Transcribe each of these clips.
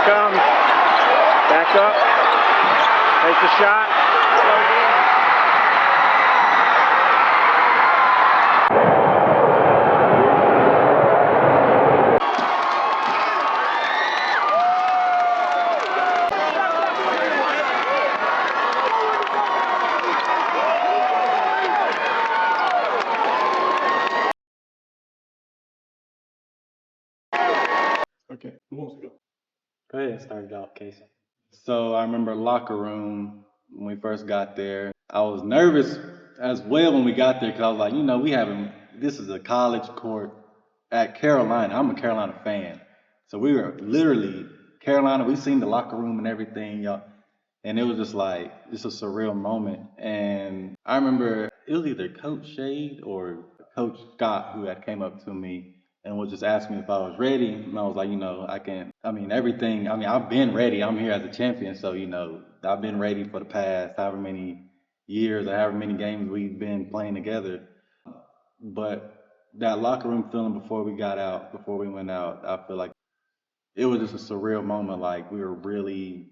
comes. Back up. Takes a shot. Okay, who wants to go? Go ahead and start it off, Kason. So I remember locker room when we first got there. I was nervous as well when we got there because I was like, this is a college court at Carolina. I'm a Carolina fan. So we were literally Carolina. We seen the locker room and everything, y'all. And it was just like, it's a surreal moment. And I remember it was either Coach Shade or Coach Scott who had came up to me and was just asking me if I was ready. And I was like, I've been ready. I'm here as a champion. So, I've been ready for the past however many years or however many games we've been playing together. But that locker room feeling before we went out, I feel like it was just a surreal moment. Like we're really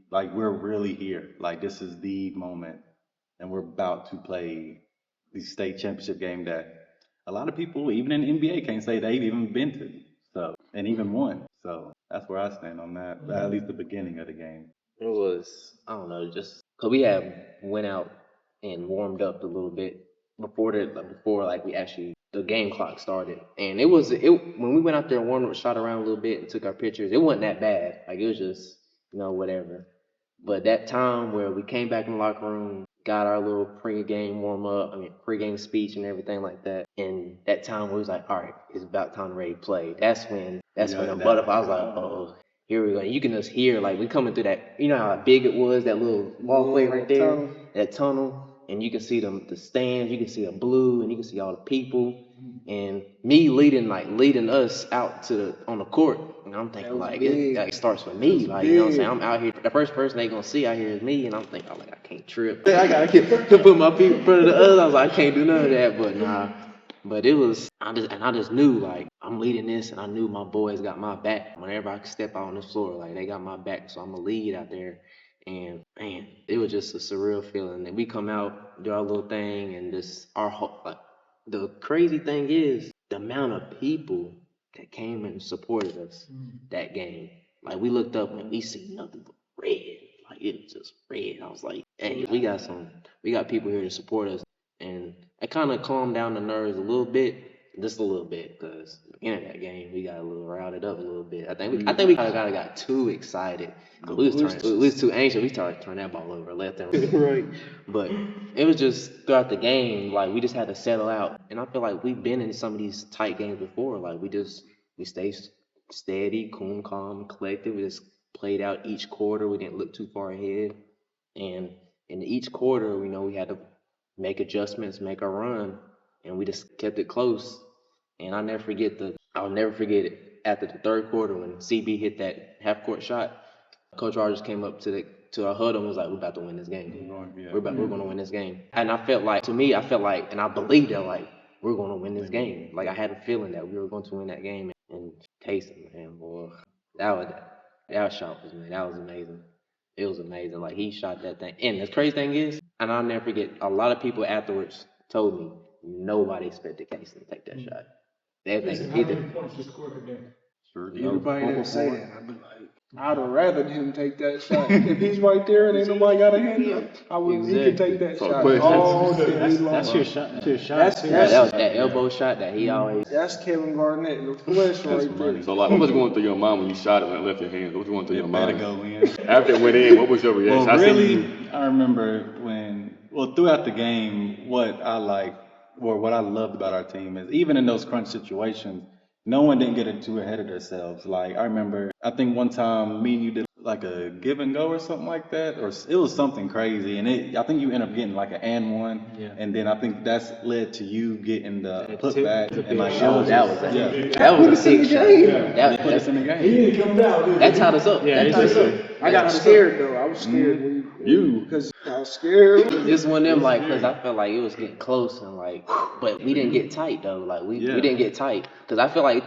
here. Like this is the moment. And we're about to play the state championship game that a lot of people, even in the NBA, can't say they've even been to. So, and even won. So that's where I stand on that, at least the beginning of the game. It was, I don't know, just because we had went out and warmed up a little bit before the game clock started. And when we went out there and warmed up, shot around a little bit and took our pictures, it wasn't that bad. Like it was just, whatever. But that time where we came back in the locker room, got our little pregame speech and everything like that. And that time where it was like, all right, it's about time to ready to play. That's when the butterfly, I was like, oh, here we go. And you can just hear, like, we coming through that, you know how big it was, that little walkway right there, that tunnel. And you can see the stands, you can see the blue, and you can see all the people. And me leading us out on the court. And I'm thinking, it starts with me. Like, you know what I'm saying? I'm out here. The first person they gonna see out here is me. And I'm thinking, I can't trip. I gotta put my feet in front of the others. I was like, I can't do none of that. But nah. But it was, I just knew, like, I'm leading this, and I knew my boys got my back. Whenever I step out on the floor, like, they got my back. So I'm gonna lead out there. And man, it was just a surreal feeling. And we come out, do our little thing, and the crazy thing is the amount of people that came and supported us that game. Like we looked up and we see nothing but red. Like it was just red. I was like, hey, we got people here to support us. And it kind of calmed down the nerves a little bit. Just a little bit, because in that game we got a little routed up a little bit. I think we kind of got too excited. We was too anxious. We started turning that ball over left and right. Right. But it was just throughout the game, like we just had to settle out. And I feel like we've been in some of these tight games before. Like we stayed steady, cool, calm, collected. We just played out each quarter. We didn't look too far ahead. And in each quarter, we had to make adjustments, make a run, and we just kept it close. And I'll never forget it after the third quarter when CB hit that half-court shot. Coach Rogers came up to our huddle and was like, "We're about to win this game. We're going to win this game." And I felt like, and I believed that, like, we're going to win this game. Like I had a feeling that we were going to win that game. And Kason, man, boy, that shot was, man, that was amazing. It was amazing. Like he shot that thing. And the crazy thing is, and I'll never forget, a lot of people afterwards told me nobody expected Kason to take that shot. They think How many points you scored today? Everybody that say that, I'd be like, I'd have rather him take that shot. If he's right there and ain't nobody got a hand up, he can take that shot all day long. That's your shot. That's your shot. That was that elbow shot that he always. That's Kevin Garnett in the flesh right there. So, like, what was going through your mind when you shot it and it left your hand? What was going through your mind? Go in. After it went in, what was your reaction? Well, really, I remember throughout the game, what I loved about our team is even in those crunch situations, no one didn't get too ahead of themselves. Like, I remember, I think one time me and you did like a give and go or something like that, or it was something crazy. And I think you ended up getting like an and one. Yeah. And then I think that's led to you getting the putback. And like, that was a sick shot. That put us in the game. He didn't come down. That tied us up. I got scared though. I was scared because I was scared. This one of them like, cause I felt like it was getting close and like, but we didn't get tight though. Like we didn't get tight, cause I feel like we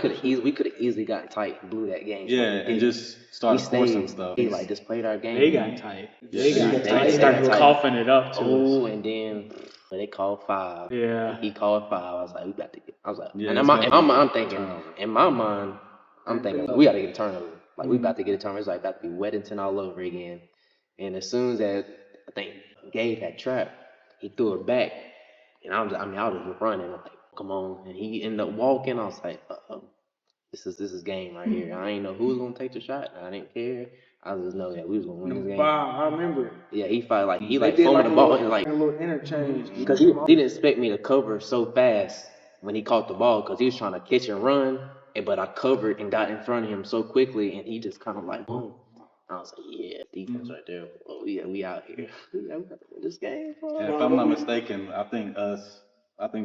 could have easily gotten tight and blew that game. Yeah, and just started forcing stuff. He like just played our game. They got tight. They started coughing it up to Oh, us. and then they called 5. Yeah. He called 5. I was like, we got to get. I was like, Yeah, and I'm thinking, in my mind, I'm thinking we got to get a turnover. Like we about to get a turnover. It's like about to be Weddington all over again. And as soon as that, I think Gabe had trapped, he threw it back, and I was just running. I'm like, come on, and he ended up walking. I was like, this is game right here. I didn't know who was gonna take the shot. I didn't care. I just know that we was gonna win this game. Wow, I remember. Yeah, he fought They like did fumbled the ball a and like little interchange. because he didn't expect me to cover so fast when he caught the ball because he was trying to catch and run, but I covered and got in front of him so quickly, and he just kind of like boom. I was like, yeah, defense right there. Oh yeah, we out here. We got to win this game. And if I'm not mistaken, I think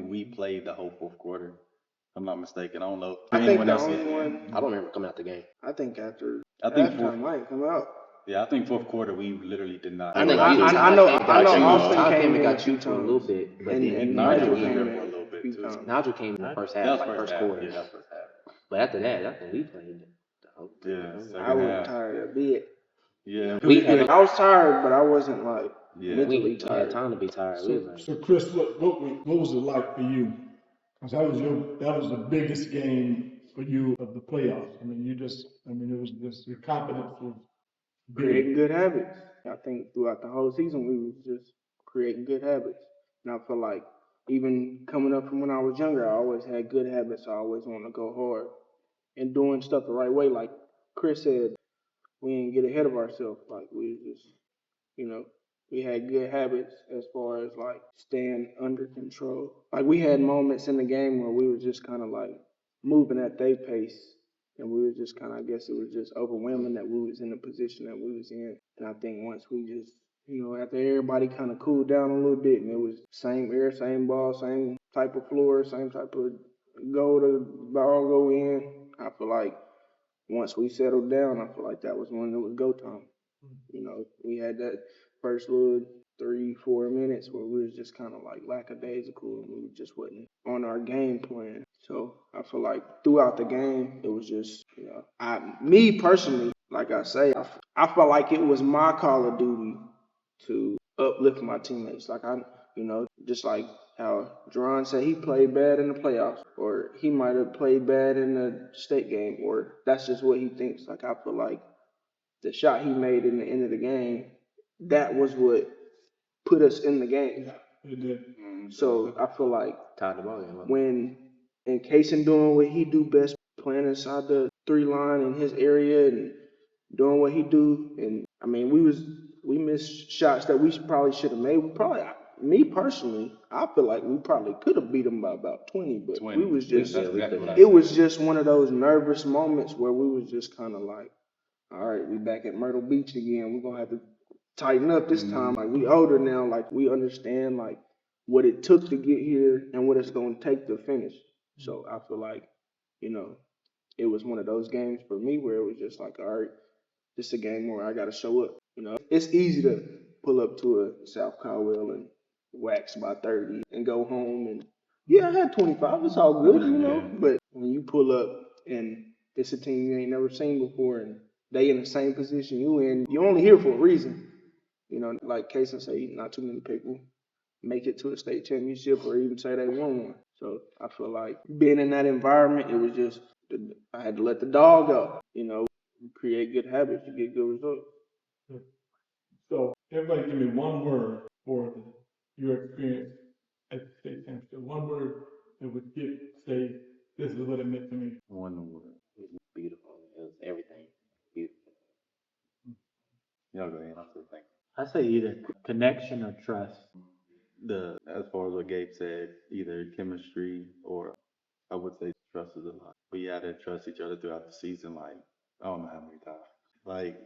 we played the whole fourth quarter. If I'm not mistaken. I don't know. I think anyone the else only did. one. I don't remember coming out the game. I think after. I think halftime might come out. Yeah, I think fourth quarter we literally did not. I think I know Austin Todd came in got you a for a few little times. bit, but And then Nigel came came in in for a little bit, a few too. times. Nigel came in the first half, That was like first half. quarter. Yeah, that was first half. But after that, I think we played. Yeah, second I was half. tired a bit. Yeah. I was tired, but I wasn't like Yeah. mentally We had tired. time to be tired. We was like, So Chris, what was it like for you? 'Cause that was the biggest game for you of the playoffs. I mean, it was just your confidence was Creating big. good habits. I think throughout the whole season we was just creating good habits. And I feel like even coming up from when I was younger, I always had good habits. I always wanted to go hard and doing stuff the right way. Like Chris said, we didn't get ahead of ourselves. Like we just, we had good habits as far as like staying under control. Like we had moments in the game where we were just kind of like moving at their pace, and we were just kind of, I guess it was just overwhelming that we was in the position that we was in. And I think once we just, after everybody kind of cooled down a little bit, and it was same air, same ball, same type of floor, same type of ball go in. I feel like once we settled down, I feel like that was when it was go time. We had that first little 3-4 minutes where we was just kind of like lackadaisical and we just wasn't on our game plan. So I feel like throughout the game, it was just, me personally, like I say, I felt like it was my call of duty to uplift my teammates. Like just like how Jeron said he played bad in the playoffs, or he might have played bad in the state game, or that's just what he thinks. Like I feel like the shot he made in the end of the game, that was what put us in the game. It did. So I feel like tied the ball game up. when in Kason doing what he do best, playing inside the 3 line in his area and doing what he do, and I mean we missed shots that we probably should have made. Me personally, I feel like we probably could have beat them by about 20, but we was just it was just one of those nervous moments where we was just kind of like, all right, we back at Myrtle Beach again. We're gonna have to tighten up this time. Like we older now, like we understand like what it took to get here and what it's gonna take to finish. So I feel like, it was one of those games for me where it was just like, all right, this is a game where I gotta show up. It's easy to pull up to a South Caldwell and wax by 30 and go home and I had 25, it's all good, but when you pull up and it's a team you ain't never seen before and they in the same position you in, you're only here for a reason. Like Kason say, not too many people make it to a state championship or even say they won one. So I feel like being in that environment, it was just, I had to let the dog up. Create good habits, you get good results. So everybody give me one word for your experience at the state championship. One word that would say, this is what it meant to me. One word. It was beautiful. It was everything. Beautiful. Y'all go ahead. I'll say thank I say either connection or trust. you. As far as what Gabe said, either chemistry or I would say trust is a lot. We had to trust each other throughout the season, like I don't know how many times. Like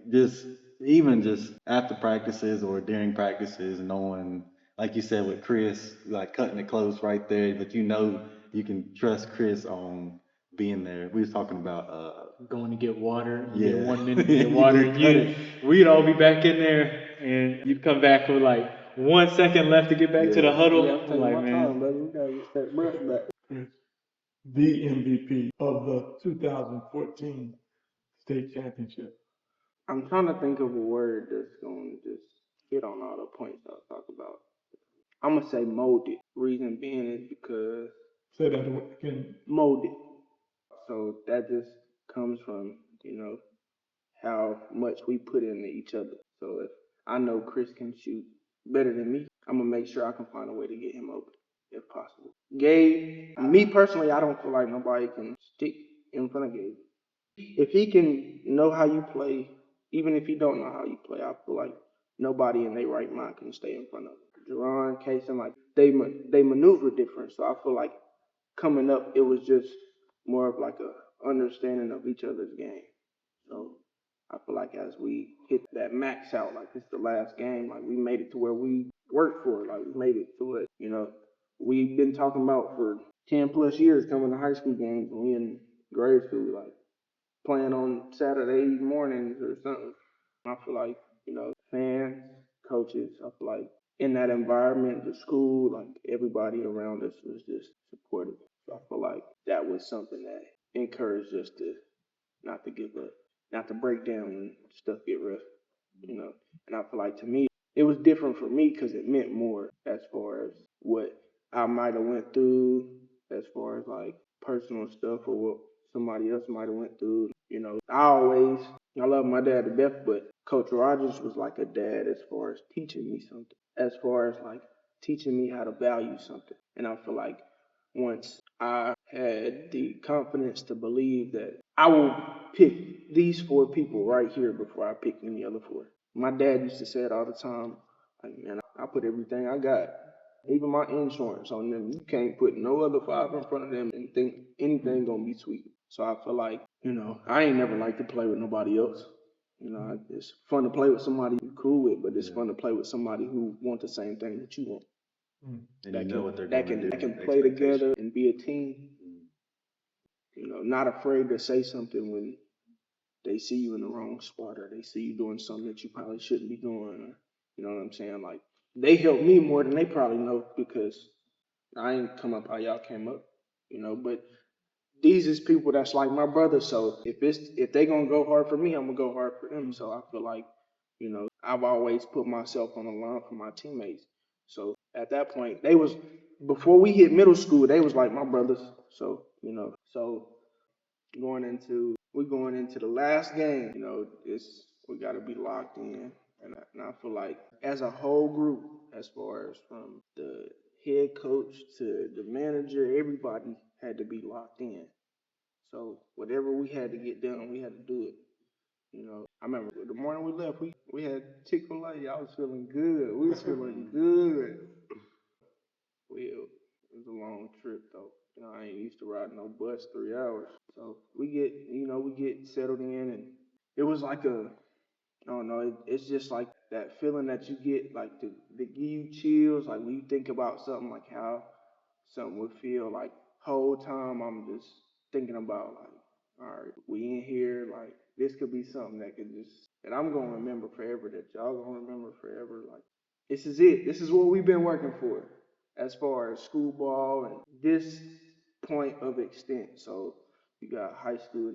even just after practices or during practices, knowing, like you said with Chris, like cutting it close right there, but you can trust Chris on being there. We was talking about Going to get water. You Yeah. get 1 minute to get water. We'd all be back in there, and you'd come back with like 1 second left to get back to the huddle. Yeah, I'm I'm taking like, my man, time, brother. We gotta get that breath back. Chris, the MVP of the 2014 state championship. I'm trying to think of a word that's going to just hit on all the points I was talking about. I'm going to say molded. Reason being is because Say that again. molded. So that just comes from, how much we put into each other. So if I know Chris can shoot better than me, I'm going to make sure I can find a way to get him open if possible. Gabe, me personally, I don't feel like nobody can stick in front of Gabe. If he can know how you play, even if he don't know how you play, I feel like nobody in their right mind can stay in front of him. Jeron, Kason, like they maneuver different. So I feel like coming up, it was just more of like a understanding of each other's game. So I feel like as we hit that max out, like this is the last game, like we made it to where we worked for it. Like we made it to it. We've been talking about for 10 plus years coming to high school games when we in grade school, like playing on Saturday mornings or something. I feel like, fans, coaches, I feel like in that environment, the school, like everybody around us was just supportive. So I feel like that was something that encouraged us to not to give up, not to break down when stuff get rough, And I feel like to me, it was different for me because it meant more as far as what I might have went through, as far as like personal stuff or what somebody else might have went through. I love my dad to death, but Coach Rogers was like a dad as far as teaching me something, as far as like teaching me how to value something. And I feel like once I had the confidence to believe that I will pick these four people right here before I pick any other four. My dad used to say it all the time. Like, man, I put everything I got, even my insurance on them. You can't put no other five in front of them and think anything gonna be sweet. So I feel like, I ain't never liked to play with nobody else. It's fun to play with somebody you're cool with, but it's fun to play with somebody who want the same thing that you want. And you know what they're That going to do. can play together and be a team. Not afraid to say something when they see you in the wrong spot or they see you doing something that you probably shouldn't be doing. You know what I'm saying? Like they help me more than they probably know because I ain't come up how y'all came up. But these is people that's like my brother. So if they gonna go hard for me, I'm gonna go hard for them. So I feel like, I've always put myself on the line for my teammates. So at that point, before we hit middle school, they was like my brothers. So, so we're going into the last game, we gotta be locked in. And I feel like as a whole group, as far as from the head coach to the manager, everybody had to be locked in. So whatever we had to get done, we had to do it. I remember the morning we left, we had Chick-fil-A. I was feeling good. We was feeling good. It was a long trip though. I ain't used to riding no bus 3 hours. So we get settled in, and it was like I don't know, it's just like that feeling that you get, like to give you chills, like when you think about something, like how something would feel like whole time I'm just thinking about like, all right, we in here, like this could be something that I'm gonna remember forever, that y'all gonna remember forever. Like this is it. This is what we've been working for as far as school ball and this point of extent. So you got high school.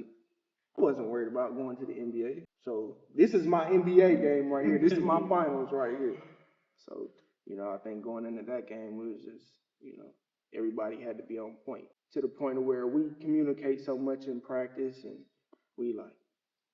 I wasn't worried about going to the NBA. So this is my NBA game right here. This is my finals right here. So, I think going into that game, we was just, everybody had to be on point to the point of where we communicate so much in practice and we like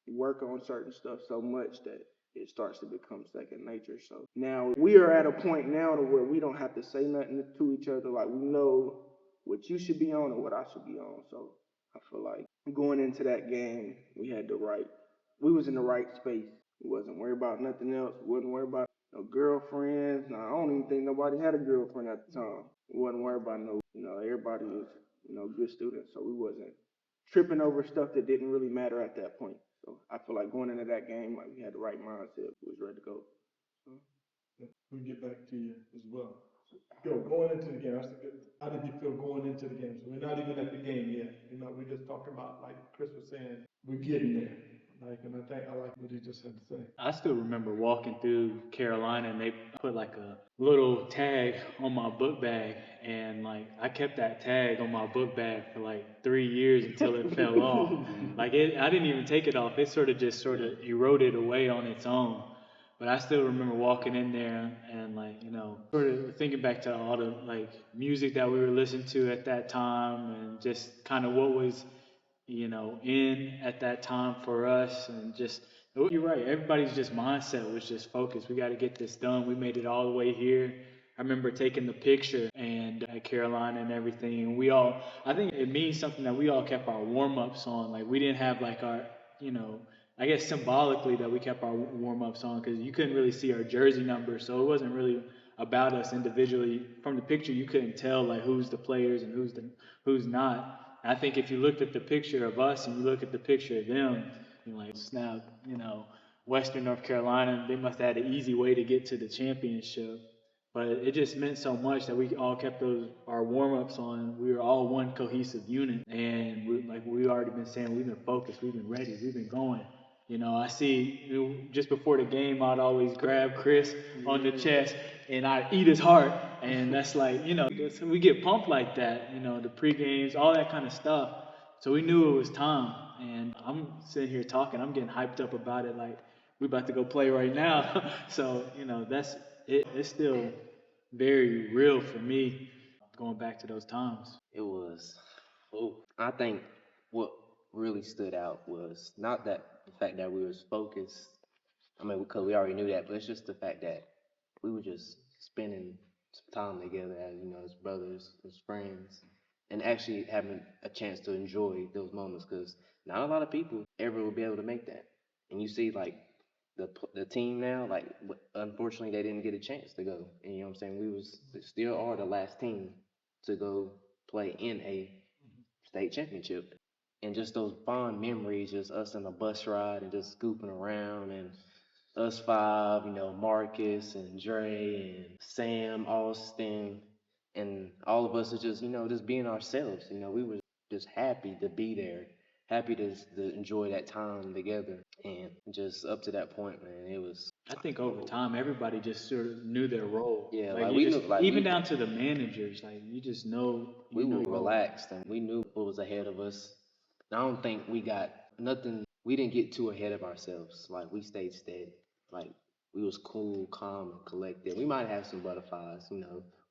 work on certain stuff so much that it starts to become second nature. So now we are at a point now to where we don't have to say nothing to each other. Like we know what you should be on and what I should be on. So I feel like going into that game, we was in the right space. We wasn't worried about nothing else. We wasn't worried about no girlfriends. No, I don't even think nobody had a girlfriend at the time. We wasn't worried about everybody was, good students. So we wasn't tripping over stuff that didn't really matter at that point. So I feel like going into that game, like we had the right mindset. We was ready to go. We'll get back to you as well. Going into the game, how did you feel going into the game? So we're not even at the game yet. We're just talking about, like Chris was saying, we're getting there. Like, and I think I like what he just had to say. I still remember walking through Carolina and they put like a little tag on my book bag, and like I kept that tag on my book bag for like 3 years until it fell off. Like I didn't even take it off. It sort of eroded away on its own. But I still remember walking in there and like, sort of thinking back to all the like music that we were listening to at that time and just kind of what was, in at that time for us, and just, you're right, everybody's just mindset was just focused. We got to get this done. We made it all the way here. I remember taking the picture and at Carolina and everything, and I think it means something that we all kept our warm-ups on. Like we didn't have like our, I guess symbolically that we kept our warm-ups on because you couldn't really see our jersey numbers, so it wasn't really about us individually. From the picture, you couldn't tell like who's the players and who's not. I think if you looked at the picture of us and you look at the picture of them, you're like, snap, Western North Carolina, they must have had an easy way to get to the championship. But it just meant so much that we all kept our warm-ups on. We were all one cohesive unit. And like we already been saying, we've been focused, we've been ready, we've been going. I see just before the game, I'd always grab Khris on the chest and I'd eat his heart. And that's like, we get pumped like that, the pre-games, all that kind of stuff. So we knew it was time. And I'm sitting here talking, I'm getting hyped up about it like we about to go play right now. So, that's it. It's still very real for me going back to those times. It was, I think what really stood out was not that the fact that we was focused. I mean, because we already knew that, but it's just the fact that we were just spending some time together as brothers, as friends, and actually having a chance to enjoy those moments. Because not a lot of people ever will be able to make that. And you see, like the team now, like unfortunately they didn't get a chance to go. And you know what I'm saying? We still are the last team to go play in a state championship. And just those fond memories, just us in a bus ride and just scooping around, and us five, Marcus and Dre and Sam, Austin, and all of us are just, just being ourselves. We were just happy to be there, happy to enjoy that time together. And just up to that point, man, it was, I think over time, everybody just sort of knew their role. yeah, Like like you we just, knew, like even down to the managers, like you just know, we know were your role. relaxed and we knew what was ahead of us. And I don't think we got nothing. We didn't get too ahead of ourselves. Like we stayed steady. Like we was cool, calm, and collected. We might have some butterflies.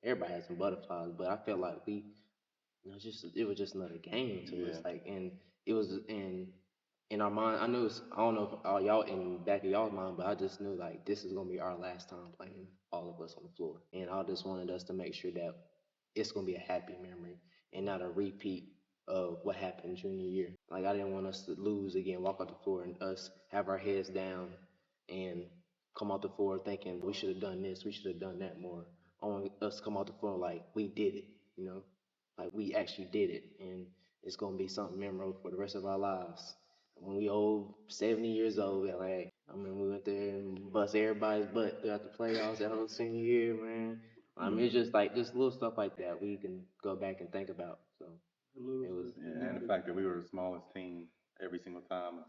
Everybody has some butterflies, but I felt like it was just another game to us. Like, and it was in our mind. I don't know if all y'all in the back of y'all's mind, but I just knew like this is gonna be our last time playing, all of us on the floor, and I just wanted us to make sure that it's gonna be a happy memory and not a repeat of what happened junior year. Like I didn't want us to lose again, walk out the floor, and us have our heads down and come out the floor thinking we should have done this, we should have done that more. I want us to come out the floor like we did it, like we actually did it, and it's gonna be something memorable for the rest of our lives. When we old 70 years old, we're like, I mean, we went there and bust everybody's butt throughout the playoffs that whole senior year, man. I mean, it's just like just little stuff like that we can go back and think about. So it was, Yeah, and the fact that we were the smallest team every single time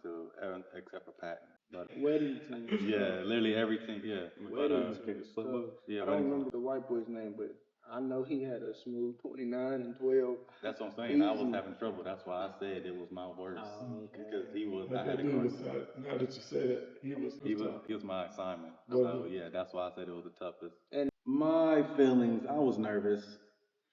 except for Patton. But Wedding team. yeah, literally everything. Yeah, but Wedding team. yeah, I don't remember the white boy's name, but I know he had a smooth 29 and 12. That's what I'm saying. I was Easy. having trouble. That's why I said it was my worst Okay. because he was. But I had that to dude guard. was, now that you say that, he was tough. He was my assignment. Was So he? yeah, that's why I said it was the toughest. And My feelings, I was nervous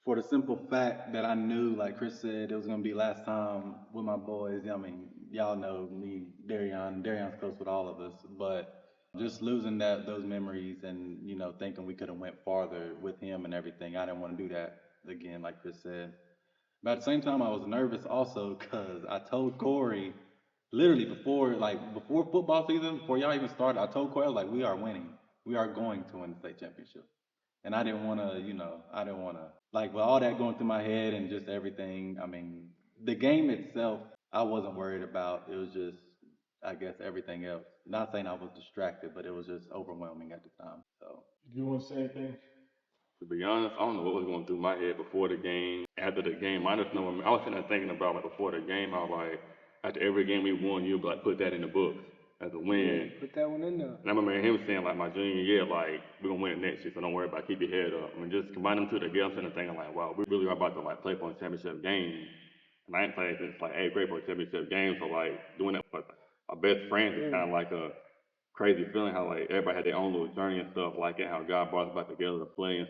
for the simple fact that I knew, like Khris said, it was gonna be last time with my boys. I mean, y'all know me, Darion's close with all of us, but just losing those memories and thinking we could have went farther with him and everything. I didn't want to do that again, like Khris said. But at the same time, I was nervous also because I told Corey literally before football season, before y'all even started, I told Corey, I was like, we are winning. We are going to win the state championship. And I didn't want to, like, with all that going through my head and just everything. I mean, the game itself, I wasn't worried about. It was just, I guess, everything else. Not saying I was distracted, but it was just overwhelming at the time. So, Do you want to say anything? To be honest, I don't know what was going through my head before the game, after the game. I just know I was sitting there thinking about like before the game. I was like, after every game we won, you'd like put that in the books as a win. Put that one in there. And I remember him saying like my junior year, like we're gonna win it next year, so don't worry about it, keep your head up. I mean, just combine them two together, I'm sitting there thinking like, wow, we really are about to like play for a championship game. And I ain't played since like 8th grade for a championship game, so like doing that with our best friends is kind of like a crazy feeling. How like everybody had their own little journey and stuff like that. How God brought us back together to play and